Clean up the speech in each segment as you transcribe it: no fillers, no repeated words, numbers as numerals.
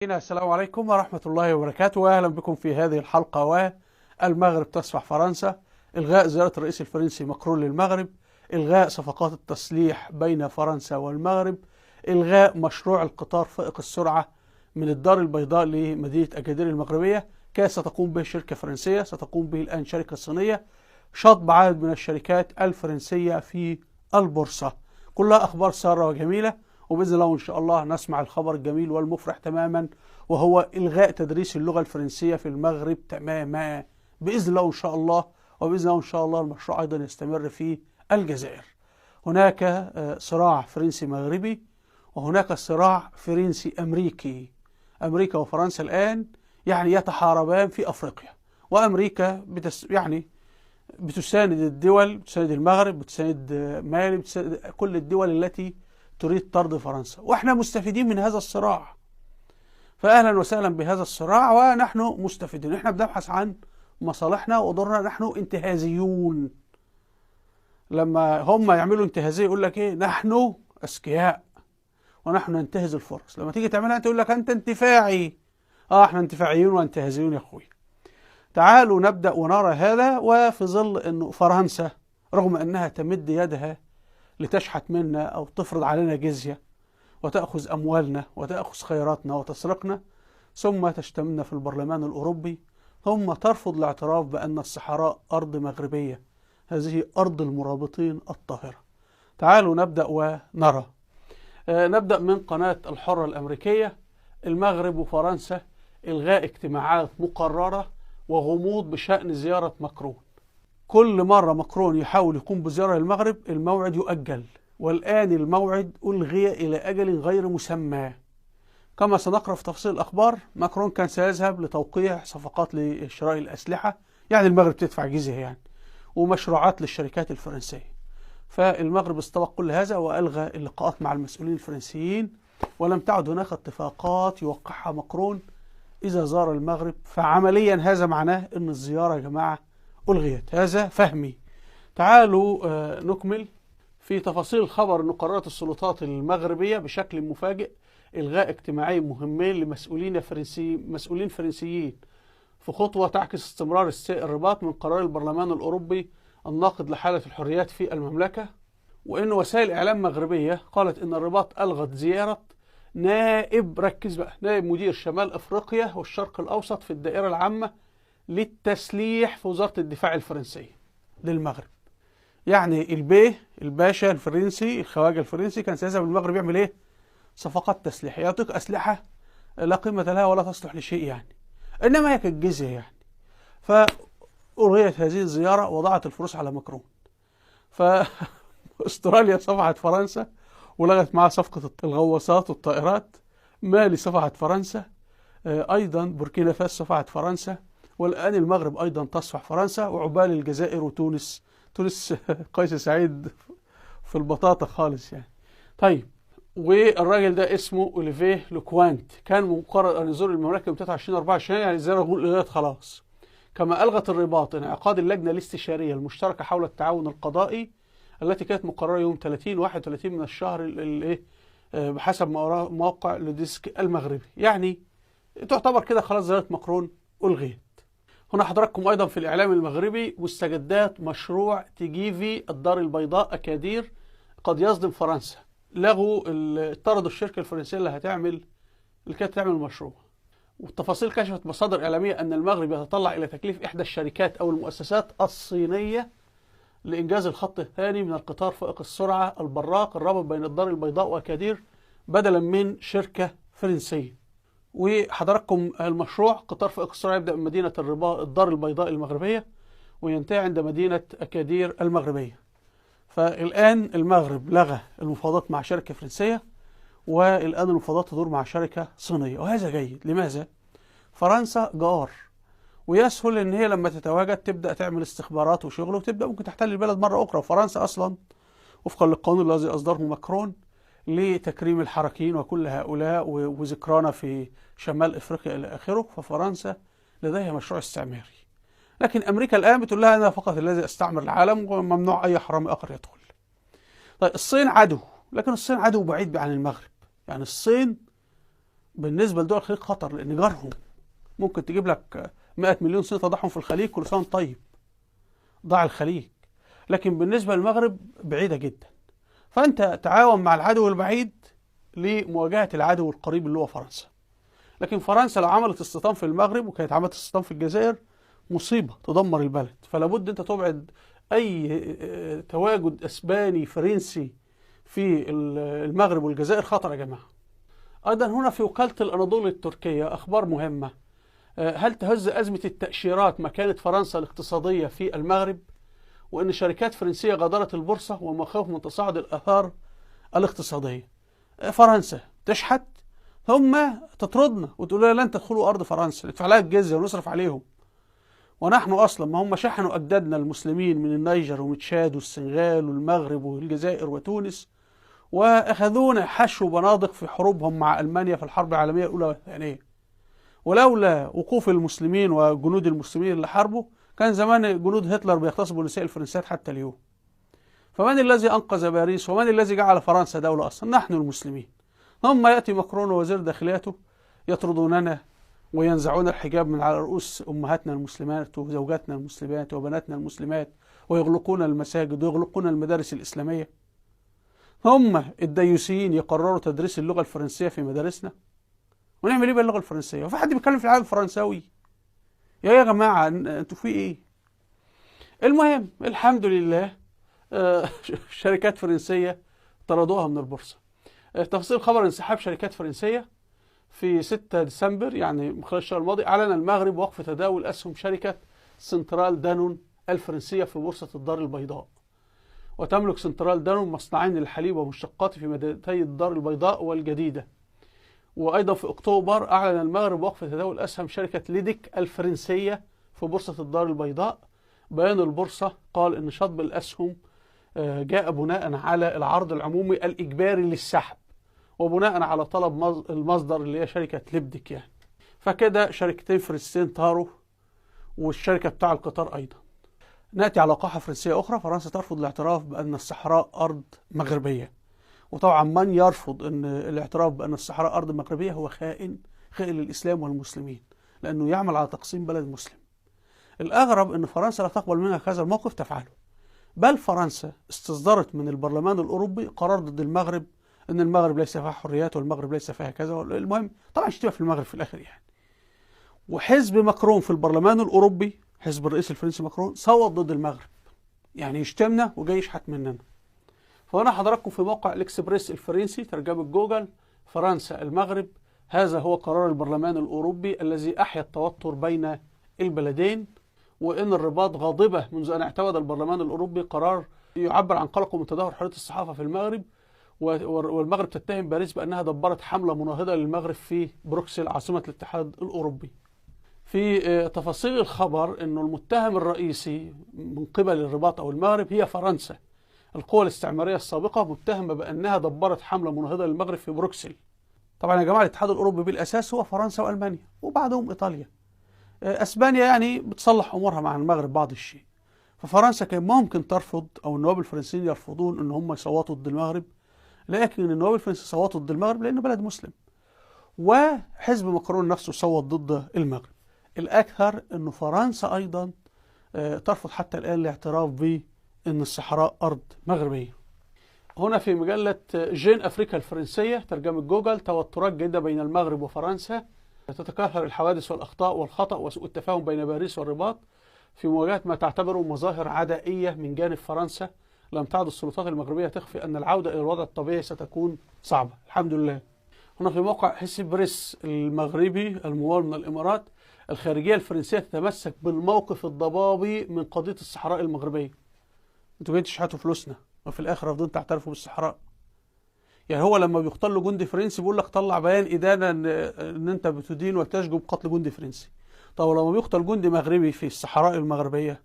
السلام عليكم ورحمة الله وبركاته، وأهلا بكم في هذه الحلقة. والمغرب تصفح فرنسا، إلغاء زيارة الرئيس الفرنسي ماكرون للمغرب، إلغاء صفقات التسليح بين فرنسا والمغرب، إلغاء مشروع القطار فائق السرعة من الدار البيضاء لمدينة أكادير المغربية، كانت ستقوم به شركة فرنسية، ستقوم به الآن شركة صينية، شطب عدد من الشركات الفرنسية في البورصة. كلها أخبار سارة وجميلة، وبإذن الله إن شاء الله نسمع الخبر الجميل والمفرح تماما، وهو إلغاء تدريس اللغة الفرنسية في المغرب تماما بإذن الله إن شاء الله. وبإذن الله إن شاء الله المشروع أيضا يستمر في الجزائر. هناك صراع فرنسي مغربي، وهناك صراع فرنسي أمريكي. أمريكا وفرنسا الآن يتحاربان في أفريقيا، وأمريكا بتساند الدول، بتساند المغرب، بتساند مالي، بتساند كل الدول التي تريد طرد فرنسا، واحنا مستفيدين من هذا الصراع. فأهلا وسهلا بهذا الصراع، ونحن مستفيدين. احنا بنبحث عن مصالحنا ودورنا، نحن انتهازيون. لما هم يعملوا انتهازية يقول لك ايه؟ نحن أذكياء ونحن ننتهز الفرص. لما تيجي تعملها انت يقول لك انت انتفاعي. احنا انتفاعيون وانتهازيون يا اخوي. تعالوا نبدأ ونرى هذا. وفي ظل انه فرنسا رغم انها تمد يدها لتشحت منا أو تفرض علينا جزية وتأخذ أموالنا وتأخذ خيراتنا وتسرقنا، ثم تشتمنا في البرلمان الأوروبي، ثم ترفض الاعتراف بأن الصحراء أرض مغربية، هذه أرض المرابطين الطاهرة. تعالوا نبدأ ونرى. نبدأ من قناة الحرة الأمريكية. المغرب وفرنسا إلغاء اجتماعات مقررة وغموض بشأن زيارة ماكرون. كل مرة ماكرون يحاول يقوم بزيارة للمغرب الموعد يؤجل، والآن الموعد ألغي إلى أجل غير مسمى. كما سنقرأ في تفاصيل الأخبار، ماكرون كان سيذهب لتوقيع صفقات لشراء الأسلحة، المغرب تدفع جزية ومشروعات للشركات الفرنسية. فالمغرب استبق كل هذا وألغى اللقاءات مع المسؤولين الفرنسيين، ولم تعد هناك اتفاقات يوقعها ماكرون إذا زار المغرب. فعمليا هذا معناه أن الزيارة يا جماعة ألغيت. هذا فهمي. تعالوا نكمل في تفاصيل الخبر. أن قررت السلطات المغربية بشكل مفاجئ إلغاء اجتماعين مهمين مسؤولين فرنسيين، في خطوة تعكس استمرار الرباط من قرار البرلمان الأوروبي الناقض لحالة الحريات في المملكة. وإن وسائل إعلام مغربية قالت إن الرباط ألغت زيارة نائب، ركز بقى، نائب مدير شمال أفريقيا والشرق الأوسط في الدائرة العامة للتسليح في وزارة الدفاع الفرنسية للمغرب. الباشا الفرنسي، الخواجة الفرنسي، كان سيذهب المغرب يعمل ايه؟ صفقات تسليح، يعطيك أسلحة لا قيمة لها ولا تصلح لشيء إنما هي كانت جزية فألغيت هذه الزيارة وضعت الفلوس على ماكرون. فأستراليا صفحت فرنسا ولغت معها صفقة الغواصات والطائرات. مالي صفحت فرنسا، أيضا بوركينا فاسو صفحت فرنسا، والآن المغرب أيضا تصفح فرنسا، وعقبال الجزائر وتونس. تونس قيس سعيد في البطاطا خالص طيب. والراجل ده اسمه أوليفيه لوكوانت، كان مقرر أن يزور المملكة يوم 23/24، الزيارة لغاية خلاص. كما ألغت الرباط انعقاد اللجنة الاستشارية المشتركة حول التعاون القضائي التي كانت مقررة يوم 30/31 من الشهر بحسب موقع لوديسك المغربي. تعتبر كده خلاص زيارة ماكرون ألغيت. هنا حضراتكم أيضا في الإعلام المغربي مستجدات مشروع تجيفي الدار البيضاء أكادير قد يصدم فرنسا. طردوا الشركة الفرنسية اللي كانت تعمل المشروع. والتفاصيل كشفت مصادر إعلامية أن المغرب يتطلع إلى تكليف إحدى الشركات أو المؤسسات الصينية لإنجاز الخط الثاني من القطار فائق السرعة البراق الرابط بين الدار البيضاء وأكادير بدلا من شركة فرنسية. وحضراتكم المشروع قطار فائق السرعة يبدأ من مدينة الدار البيضاء المغربية وينتهي عند مدينة أكادير المغربية. فالآن المغرب لغى المفاوضات مع شركة فرنسية، والآن المفاوضات تدور مع شركة صينية، وهذا جيد. لماذا؟ فرنسا جار، ويسهل ان هي لما تتواجد تبدأ تعمل استخبارات وشغل، وتبدأ ممكن تحتل البلد مرة أخرى. وفرنسا أصلا وفقا للقانون الذي أصدره ماكرون لتكريم الحركيين وكل هؤلاء وذكرانا في شمال افريقيا الى اخره، ففرنسا لديها مشروع استعماري. لكن امريكا الان بتقول لها انا فقط الذي استعمر العالم وممنوع اي حرامي اخر يدخل. طيب الصين عدو، لكن الصين عدو بعيد عن المغرب. الصين بالنسبة لدول الخليج خطر، لأن جارهم ممكن تجيب لك 100 مليون صيني تضعهم في الخليج، كل سنة طيب، ضاع الخليج. لكن بالنسبة للمغرب بعيدة جدا، فأنت تعاون مع العدو البعيد لمواجهة العدو القريب اللي هو فرنسا. لكن فرنسا لو عملت استيطان في المغرب وكانت عملت استيطان في الجزائر مصيبة تدمر البلد، فلا بد أنت تبعد أي تواجد أسباني فرنسي في المغرب والجزائر، خطر يا جماعة. أيضا هنا في وكالة الأناضول التركية أخبار مهمة. هل تهز أزمة التأشيرات مكانة فرنسا الاقتصادية في المغرب؟ وأن شركات فرنسية غادرت البورصة ومخاوف من تصاعد الآثار الاقتصادية. فرنسا تشحت ثم تطردنا وتقول لنا لن تدخلوا أرض فرنسا، ندفع لها الجزية ونصرف عليهم. ونحن أصلا ما هم شحنوا أجدادنا المسلمين من النيجر ومن تشاد والسنغال والمغرب والجزائر وتونس، وأخذونا حشو بنادق في حروبهم مع ألمانيا في الحرب العالمية الأولى والثانية. ولولا وقوف المسلمين وجنود المسلمين اللي حاربوا كان زمان جنود هتلر بيغتصبوا نساء الفرنسيات حتى اليوم. فمن الذي أنقذ باريس ومن الذي جعل فرنسا دولة أصلا؟ نحن المسلمين. ثم يأتي ماكرون ووزير داخليته يطردوننا وينزعون الحجاب من على رؤوس أمهاتنا المسلمات وزوجاتنا المسلمات وبناتنا المسلمات، ويغلقون المساجد ويغلقون المدارس الإسلامية. هم الديوسيين يقرروا تدريس اللغة الفرنسية في مدارسنا، ونعمل ايه باللغة الفرنسية؟ وفي حد بيتكلم في العالم الفرنساوي؟ يا جماعة انتوا في ايه؟ المهم الحمد لله شركات فرنسية طردوها من البورصة. تفاصيل خبر انسحاب شركات فرنسية في 6 ديسمبر يعني خلال الشهر الماضي. أعلن المغرب وقف تداول أسهم شركة سنترال دانون الفرنسية في بورصة الدار البيضاء. وتملك سنترال دانون مصنعين للحليب ومشتقاته في مدينتي الدار البيضاء والجديدة. وأيضا في أكتوبر أعلن المغرب وقف تداول أسهم شركة ليديك الفرنسية في بورصة الدار البيضاء. بيان البورصة قال إن شطب الأسهم جاء بناء على العرض العمومي الإجباري للسحب، وبناء على طلب المصدر اللي هي شركة ليبديك يعني. فكده شركتين فرنسيين طاروا، والشركة بتاع القطار أيضا. نأتي على وقائع فرنسية أخرى. فرنسا ترفض الاعتراف بأن الصحراء أرض مغربية. وطبعا من يرفض أن الاعتراف بأن الصحراء أرض مغربية هو خائن للإسلام والمسلمين، لأنه يعمل على تقسيم بلد مسلم. الأغرب أن فرنسا لا تقبل منها هذا الموقف تفعله، بل فرنسا استصدرت من البرلمان الأوروبي قرار ضد المغرب أن المغرب ليس فيها حريات والمغرب ليس فيها كذا. المهم طبعا اشتبه في المغرب في الآخر يعني. وحزب ماكرون في البرلمان الأوروبي، حزب الرئيس الفرنسي ماكرون، صوت ضد المغرب، يعني يشتمنا وجاي يشحت مننا. فهنا حضراتكم في موقع الإكسبريس الفرنسي ترجمة جوجل فرنسا المغرب، هذا هو قرار البرلمان الأوروبي الذي أحيا التوتر بين البلدين، وإن الرباط غاضبة منذ أن اعتمد البرلمان الأوروبي قرار يعبر عن قلقه من تدهور حرية الصحافة في المغرب. والمغرب تتهم باريس بأنها دبرت حملة مناهضة للمغرب في بروكسل عاصمة الاتحاد الأوروبي. في تفاصيل الخبر أنه المتهم الرئيسي من قبل الرباط أو المغرب هي فرنسا، القوى الاستعمارية السابقة، متهمة بأنها دبرت حملة مناهضة للمغرب في بروكسل. طبعا يا جماعة الاتحاد الأوروبي بالأساس هو فرنسا وألمانيا وبعدهم إيطاليا. أسبانيا يعني بتصلح أمورها مع المغرب بعض الشيء. ففرنسا كان ممكن ترفض، أو النواب الفرنسيين يرفضون أن هم يصوتوا ضد المغرب، لكن النواب الفرنسيين صوتوا ضد المغرب لأنه بلد مسلم. وحزب ماكرون نفسه صوت ضد المغرب. الأكثر أنه فرنسا أيضا ترفض حتى الآن الاعتراف بأن الصحراء أرض مغربية. هنا في مجلة جين أفريكا الفرنسية ترجمة جوجل، توترات جديدة بين المغرب وفرنسا، تتكاثر الحوادث والأخطاء والخطأ وسوء التفاهم بين باريس والرباط في مواجهة ما تعتبره مظاهر عدائية من جانب فرنسا. لم تعد السلطات المغربية تخفي أن العودة إلى الوضع الطبيعي ستكون صعبة الحمد لله. هنا في موقع إكسبريس المغربي الممول من الإمارات، الخارجية الفرنسية تتمسك بالموقف الضبابي من قضية الصحراء المغربية. انتوا جايين تشحتوا فلوسنا وفي الآخر رافضين تعترفوا بالصحراء. يعني هو لما بيقتل له جندي فرنسي بيقول لك طلع بيان إدانة ان انت بتدين وتشجب قتل جندي فرنسي. طب لما بيقتل جندي مغربي في الصحراء المغربية،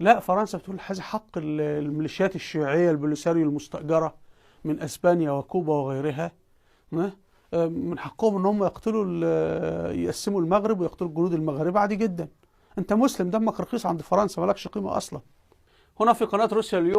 لا، فرنسا بتقول هذا حق الميليشيات الشيوعية البوليساريو المستأجرة من اسبانيا وكوبا وغيرها، من حقهم ان هم يقسموا المغرب ويقتلوا الجنود المغاربة عادي جدا. انت مسلم دمك رخيص عند فرنسا، مالكش قيمة اصلا. هنا في قناة روسيا اليوم